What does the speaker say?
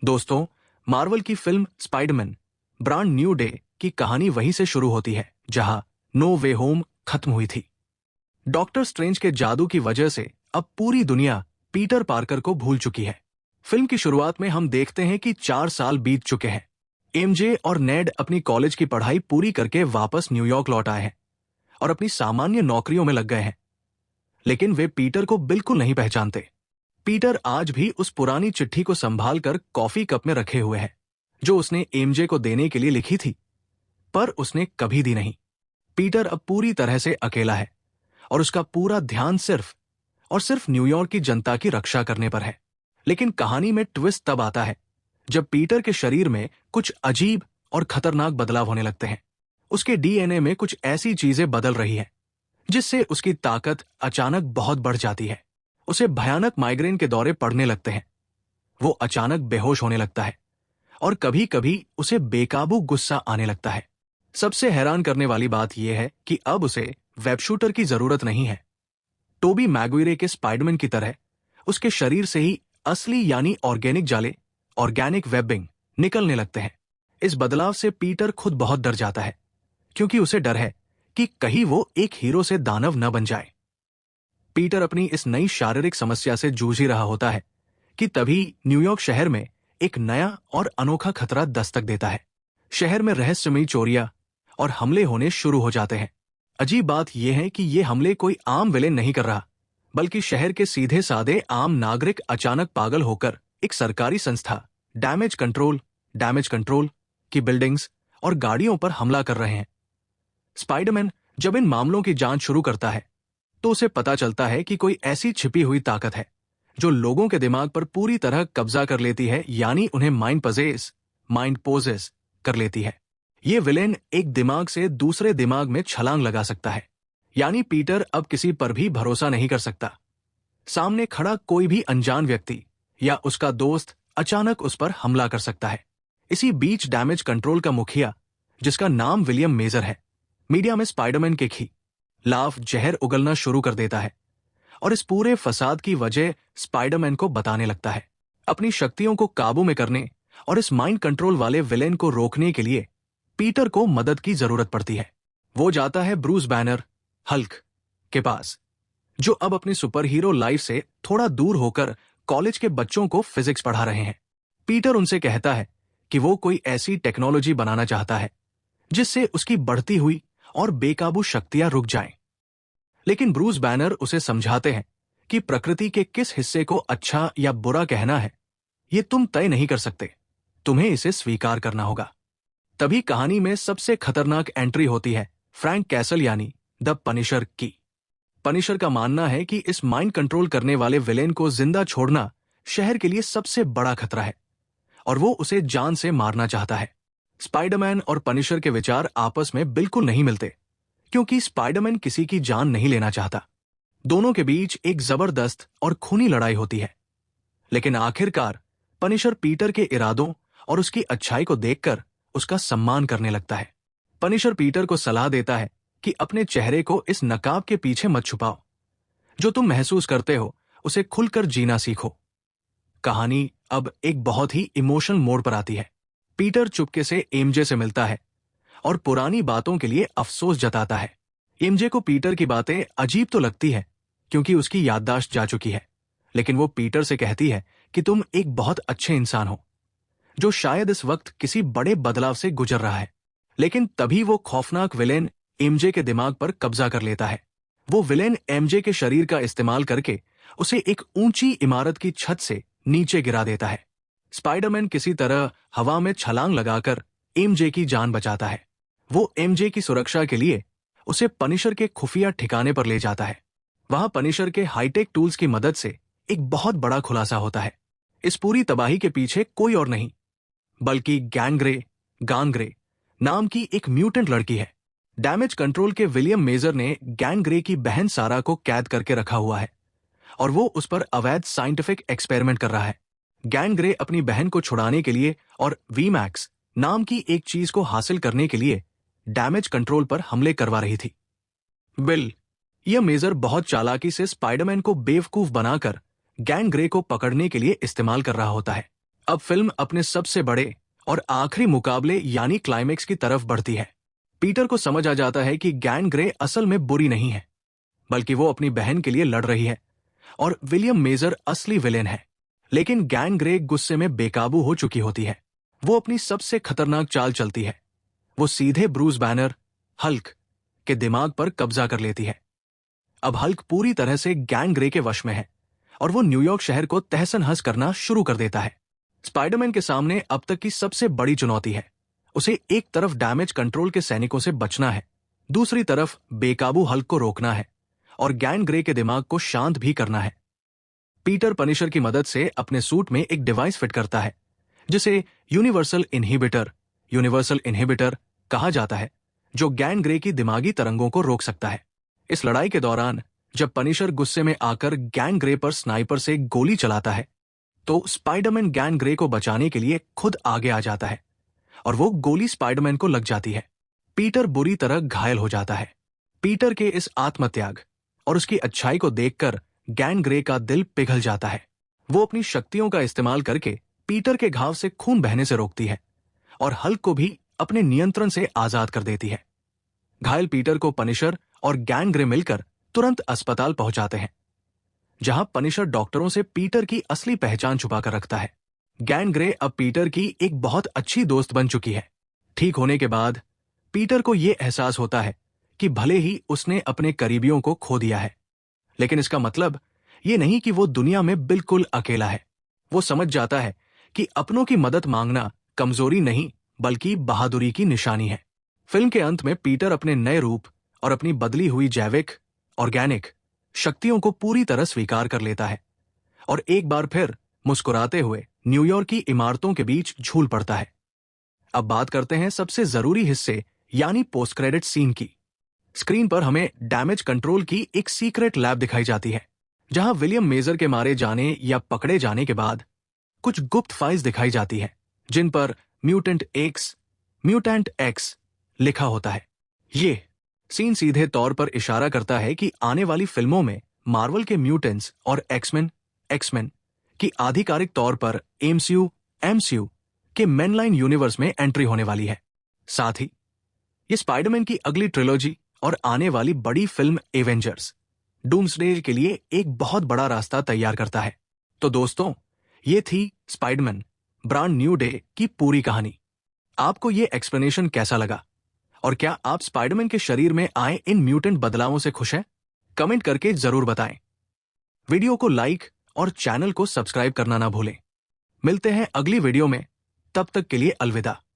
दोस्तों, मार्वल की film Spiderman brand new day की कहानी वहीं से शुरू होती है जहां नो वे होम खत्म हुई थी। डॉक्टर स्ट्रेंज के जादू की वजह से अब पूरी दुनिया पीटर पार्कर को भूल चुकी है। फिल्म की शुरुआत में हम देखते हैं कि 4 साल बीत चुके हैं। एमजे और नेड अपनी कॉलेज की पढ़ाई पूरी करके वापस न्यूयॉर्क लौट आए हैं और अपनी सामान्य नौकरियों में लग गए हैं। लेकिन वे पीटर को बिल्कुल नहीं पहचानते। पीटर आज भी उस पुरानी चिट्ठी को संभाल कर कॉफी कप में रखे हुए है जो उसने एमजे को देने के लिए लिखी थी, पर उसने कभी दी नहीं। पीटर अब पूरी तरह से अकेला है और उसका पूरा ध्यान सिर्फ और सिर्फ न्यूयॉर्क की जनता की रक्षा करने पर है। लेकिन कहानी में ट्विस्ट तब आता है जब पीटर के शरीर में कुछ अजीब और खतरनाक बदलाव होने लगते हैं। उसके डीएनए में कुछ ऐसी चीजें बदल रही हैं जिससे उसकी ताकत अचानक बहुत बढ़ जाती है। उसे भयानक माइग्रेन के दौरे पड़ने लगते हैं। वो अचानक बेहोश होने लगता है और कभी कभी उसे बेकाबू गुस्सा आने लगता है। सबसे हैरान करने वाली बात यह है कि अब उसे वेब शूटर की जरूरत नहीं है। टोबी मैगुइरे के स्पाइडरमैन की तरह उसके शरीर से ही असली यानी ऑर्गेनिक जाले, ऑर्गेनिक वेबिंग निकलने लगते हैं। इस बदलाव से पीटर खुद बहुत डर जाता है क्योंकि उसे डर है कि कहीं वो एक हीरो से दानव न बन जाए। पीटर अपनी इस नई शारीरिक समस्या से जूझ ही रहा होता है कि तभी न्यूयॉर्क शहर में एक नया और अनोखा खतरा दस्तक देता है। शहर में रहस्यमयी चोरियां और हमले होने शुरू हो जाते हैं। अजीब बात यह है कि ये हमले कोई आम विलेन नहीं कर रहा, बल्कि शहर के सीधे साधे आम नागरिक अचानक पागल होकर एक सरकारी संस्था डैमेज कंट्रोल की बिल्डिंग्स और गाड़ियों पर हमला कर रहे हैं। स्पाइडरमैन जब इन मामलों की जांच शुरू करता है तो उसे पता चलता है कि कोई ऐसी छिपी हुई ताकत है जो लोगों के दिमाग पर पूरी तरह कब्जा कर लेती है, यानी उन्हें माइंड पोजेस कर लेती है। ये विलेन एक दिमाग से दूसरे दिमाग में छलांग लगा सकता है, यानी पीटर अब किसी पर भी भरोसा नहीं कर सकता। सामने खड़ा कोई भी अनजान व्यक्ति या उसका दोस्त अचानक उस पर हमला कर सकता है। इसी बीच डैमेज कंट्रोल का मुखिया, जिसका नाम विलियम मेजर है, मीडिया में स्पाइडरमैन के खिलाफ जहर उगलना शुरू कर देता है और इस पूरे फसाद की वजह स्पाइडरमैन को बताने लगता है। अपनी शक्तियों को काबू में करने और इस माइंड कंट्रोल वाले विलेन को रोकने के लिए पीटर को मदद की जरूरत पड़ती है। वो जाता है ब्रूस बैनर, हल्क के पास, जो अब अपनी सुपर हीरो लाइफ से थोड़ा दूर होकर कॉलेज के बच्चों को फिजिक्स पढ़ा रहे हैं। पीटर उनसे कहता है कि वो कोई ऐसी टेक्नोलॉजी बनाना चाहता है जिससे उसकी बढ़ती हुई और बेकाबू शक्तियां रुक जाएं। लेकिन ब्रूस बैनर उसे समझाते हैं कि प्रकृति के किस हिस्से को अच्छा या बुरा कहना है ये तुम तय नहीं कर सकते, तुम्हें इसे स्वीकार करना होगा। तभी कहानी में सबसे खतरनाक एंट्री होती है फ्रैंक कैसल यानी द पनिशर की। पनिशर का मानना है कि इस माइंड कंट्रोल करने वाले विलेन को जिंदा छोड़ना शहर के लिए सबसे बड़ा खतरा है और वो उसे जान से मारना चाहता है। स्पाइडरमैन और पनिशर के विचार आपस में बिल्कुल नहीं मिलते क्योंकि स्पाइडरमैन किसी की जान नहीं लेना चाहता। दोनों के बीच एक जबरदस्त और खूनी लड़ाई होती है, लेकिन आखिरकार पनिशर पीटर के इरादों और उसकी अच्छाई को देखकर उसका सम्मान करने लगता है। पनिशर पीटर को सलाह देता है कि अपने चेहरे को इस नकाब के पीछे मत छुपाओ। जो तुम महसूस करते हो उसे खुलकर जीना सीखो। कहानी अब एक बहुत ही इमोशनल मोड़ पर आती है। पीटर चुपके से एमजे से मिलता है और पुरानी बातों के लिए अफसोस जताता है। एमजे को पीटर की बातें अजीब तो लगती है क्योंकि उसकी याददाश्त जा चुकी है, लेकिन वो पीटर से कहती है कि तुम एक बहुत अच्छे इंसान हो जो शायद इस वक्त किसी बड़े बदलाव से गुजर रहा है। लेकिन तभी वो खौफनाक विलेन एमजे के दिमाग पर कब्जा कर लेता है। वो विलेन एमजे के शरीर का इस्तेमाल करके उसे एक ऊंची इमारत की छत से नीचे गिरा देता है। स्पाइडरमैन किसी तरह हवा में छलांग लगाकर एमजे की जान बचाता है। वो एमजे की सुरक्षा के लिए उसे पनिशर के खुफिया ठिकाने पर ले जाता है। वहां पनिशर के हाईटेक टूल्स की मदद से एक बहुत बड़ा खुलासा होता है। इस पूरी तबाही के पीछे कोई और नहीं बल्कि गांग्रे नाम की एक म्यूटेंट लड़की है। डैमेज कंट्रोल के विलियम मेजर ने गैंग्रे की बहन सारा को कैद करके रखा हुआ है और वो उस पर अवैध साइंटिफिक एक्सपेरिमेंट कर रहा है। गैंग्रे अपनी बहन को छुड़ाने के लिए और वीमैक्स नाम की एक चीज को हासिल करने के लिए डैमेज कंट्रोल पर हमले करवा रही थी। यह मेजर बहुत चालाकी से स्पाइडरमैन को बेवकूफ बनाकर गैंग्रे को पकड़ने के लिए इस्तेमाल कर रहा होता है। अब फिल्म अपने सबसे बड़े और आखिरी मुकाबले यानी क्लाइमेक्स की तरफ बढ़ती है। पीटर को समझ आ जाता है कि गैन ग्रे असल में बुरी नहीं है, बल्कि वो अपनी बहन के लिए लड़ रही है और विलियम मेजर असली विलेन है। लेकिन गैन ग्रे गुस्से में बेकाबू हो चुकी होती है। वो अपनी सबसे खतरनाक चाल चलती है। वो सीधे ब्रूस बैनर, हल्क के दिमाग पर कब्जा कर लेती है। अब हल्क पूरी तरह से गैन ग्रे के वश में है और वो न्यूयॉर्क शहर को तहस-नहस करना शुरू कर देता है। स्पाइडरमैन के सामने अब तक की सबसे बड़ी चुनौती है। उसे एक तरफ डैमेज कंट्रोल के सैनिकों से बचना है, दूसरी तरफ बेकाबू हल्क को रोकना है और गैन ग्रे के दिमाग को शांत भी करना है। पीटर पनिशर की मदद से अपने सूट में एक डिवाइस फिट करता है जिसे यूनिवर्सल इनहिबिटर कहा जाता है, जो गैन ग्रे की दिमागी तरंगों को रोक सकता है। इस लड़ाई के दौरान जब पनिशर गुस्से में आकर गैन ग्रे पर स्नाइपर से गोली चलाता है, तो स्पाइडरमैन गैन ग्रे को बचाने के लिए खुद आगे आ जाता है और वो गोली स्पाइडरमैन को लग जाती है। पीटर बुरी तरह घायल हो जाता है। पीटर के इस आत्मत्याग और उसकी अच्छाई को देखकर गैन ग्रे का दिल पिघल जाता है। वो अपनी शक्तियों का इस्तेमाल करके पीटर के घाव से खून बहने से रोकती है और हल्क को भी अपने नियंत्रण से आजाद कर देती है। घायल पीटर को पनिशर और गैन ग्रे मिलकर तुरंत अस्पताल पहुंचाते हैं, जहां पनिशर डॉक्टरों से पीटर की असली पहचान छुपाकर रखता है। गैन ग्रे अब पीटर की एक बहुत अच्छी दोस्त बन चुकी है। ठीक होने के बाद पीटर को यह एहसास होता है कि भले ही उसने अपने करीबियों को खो दिया है, लेकिन इसका मतलब ये नहीं कि वो दुनिया में बिल्कुल अकेला है। वो समझ जाता है कि अपनों की मदद मांगना कमजोरी नहीं बल्कि बहादुरी की निशानी है। फिल्म के अंत में पीटर अपने नए रूप और अपनी बदली हुई जैविक ऑर्गेनिक शक्तियों को पूरी तरह स्वीकार कर लेता है और एक बार फिर मुस्कुराते हुए न्यूयॉर्क की इमारतों के बीच झूल पड़ता है। अब बात करते हैं सबसे जरूरी हिस्से यानी पोस्ट क्रेडिट सीन की। स्क्रीन पर हमें डैमेज कंट्रोल की एक सीक्रेट लैब दिखाई जाती है, जहां विलियम मेजर के मारे जाने या पकड़े जाने के बाद कुछ गुप्त फाइल्स दिखाई जाती है, जिन पर म्यूटेंट एक्स लिखा होता है। ये सीन सीधे तौर पर इशारा करता है कि आने वाली फिल्मों में मार्वल के म्यूटेंट्स और एक्समैन की आधिकारिक तौर पर एमसीयू के मेनलाइन यूनिवर्स में एंट्री होने वाली है। साथ ही ये स्पाइडरमैन की अगली ट्रिलॉजी और आने वाली बड़ी फिल्म एवेंजर्स डूम्सडे के लिए एक बहुत बड़ा रास्ता तैयार करता है। तो दोस्तों, ये थी स्पाइडरमैन ब्रांड न्यू डे की पूरी कहानी। आपको ये एक्सप्लेनेशन कैसा लगा और क्या आप स्पाइडरमैन के शरीर में आए इन म्यूटेंट बदलावों से खुश हैं? कमेंट करके जरूर बताएं। वीडियो को लाइक और चैनल को सब्सक्राइब करना ना भूलें। मिलते हैं अगली वीडियो में, तब तक के लिए अलविदा।